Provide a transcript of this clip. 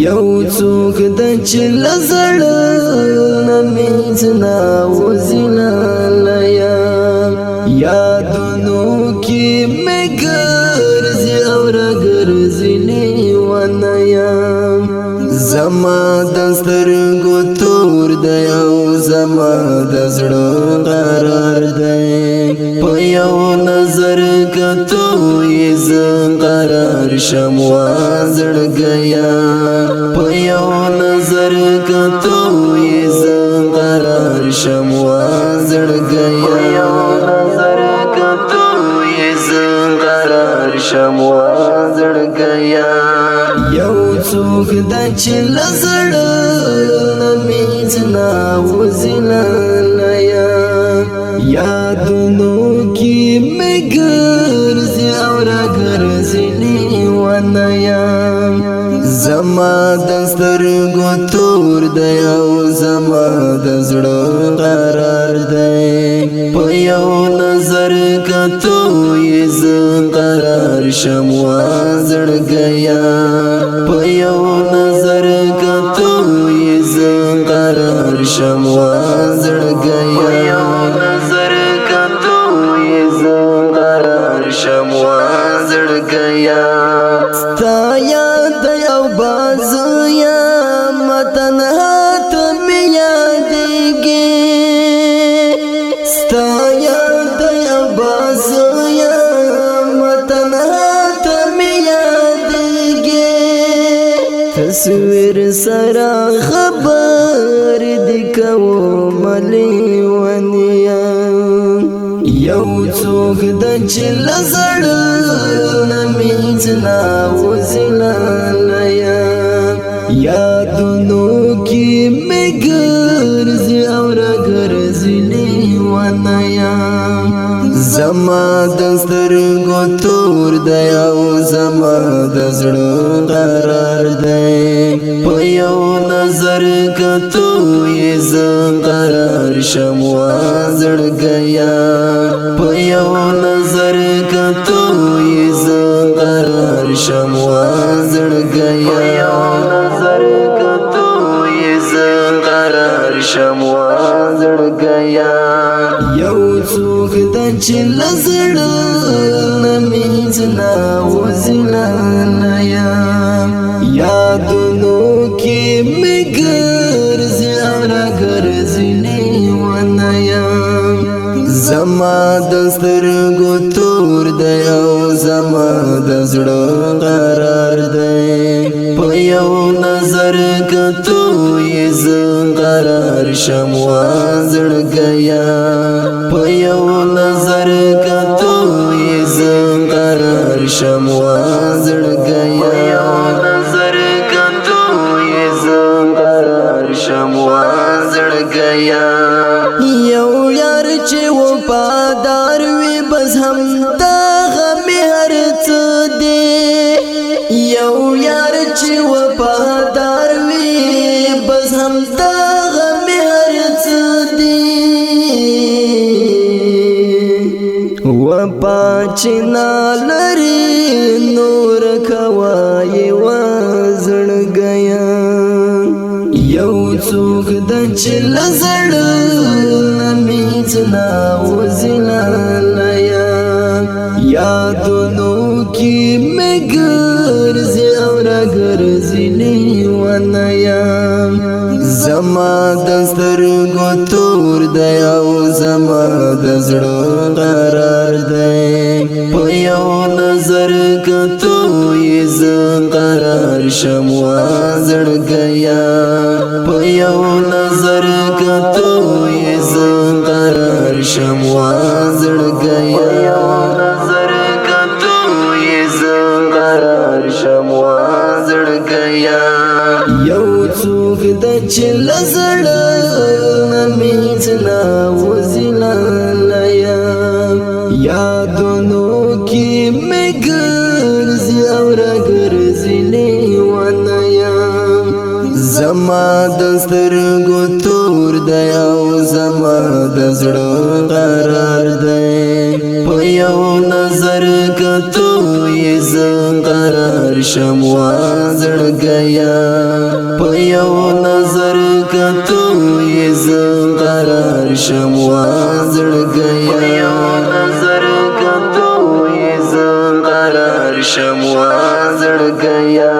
یو څوک د چل زړه نمیزنا وزلالیا یادونو کې مګرځي او راګرځي لیوانیا زما د سترګو تور دی او زما د زړه قرار دی په یو نظر کتو یې زه قرار شم زړګیا په یو نظر کتو یې زه قرار شم زړګیا په یو نظر کتو یې زه قرار شم زړګیا یو څوک د چل زړه نمیزنا وزلالیا یادونو کې مګرځي او راګرځي لیوانیا زما د سترګو تور دی او زما د زړه قرار دی په یو نظر کتو یې زه قرار شم زړګیا په یو نظر کتو یې زه قرار شم زړګیا په یو نظر کتو یې زه قرار شم زړګیا ستا یاد یو باز یا متنها ته مې یادېږي ستا یاد یو باز یا متنها ته مې یادېږي تصویر سره خبر دې کوم لیوانیا یو څوک د چل زړه نمیزنا وزلالیا یادونو کې مګرځي او راګرځي لیوانیا زما د سترګو تور دی او زما د زړه قرار دی په یو نظر کتو یې زه قرار شم زړګیا په یو نظر کتو یې زه قرار شم زړګیا په یو نظر کتو یې زه قرار شم زړګیا یو څوک د چل زړه نمیزنا وزلالیا یادونو کې مګرځي او راګرځي لیوانیا زما د سترګو تور دی او زما د زړه قرار دی په یو نظر کتو یې زه قرار شم زړګیا په یو نظر کتو یې زه قرار شم زړګیا په یو نظر کتو یې زه قرار شم زړګیا یو یار چې وفادار وي بس هم دغه مې هر څه دی یو یار چې وفادار وي بس هم دغه مې هر څه دی وفا چې نالري نور کوای زړګیا یو څوک د چل زړه نمیزنا وزلالیا یادونو کې مګرځي او راګرځي لیوانیا زما د سترګو تور دی او زما د زړه قرار دی په یو نظر کتو یې زه قرار شم زړګیا په یو نظر کتو یې زه قرار شم زړګیا په یو نظر کتو یې زه قرار شم زړګیا یو څوک د چل زړه نمیزنا وزلالیا یادونو کې مګرځي او راګرځي لیوانیا زما د سترګو تور دی او زما د زړه قرار دی په یو نظر کتو یې زه قرار شم وازړګیا په یو نظر کتو یې زه قرار شم وازړګیا په یو نظر کتو یې زه قرار شم وازړګیا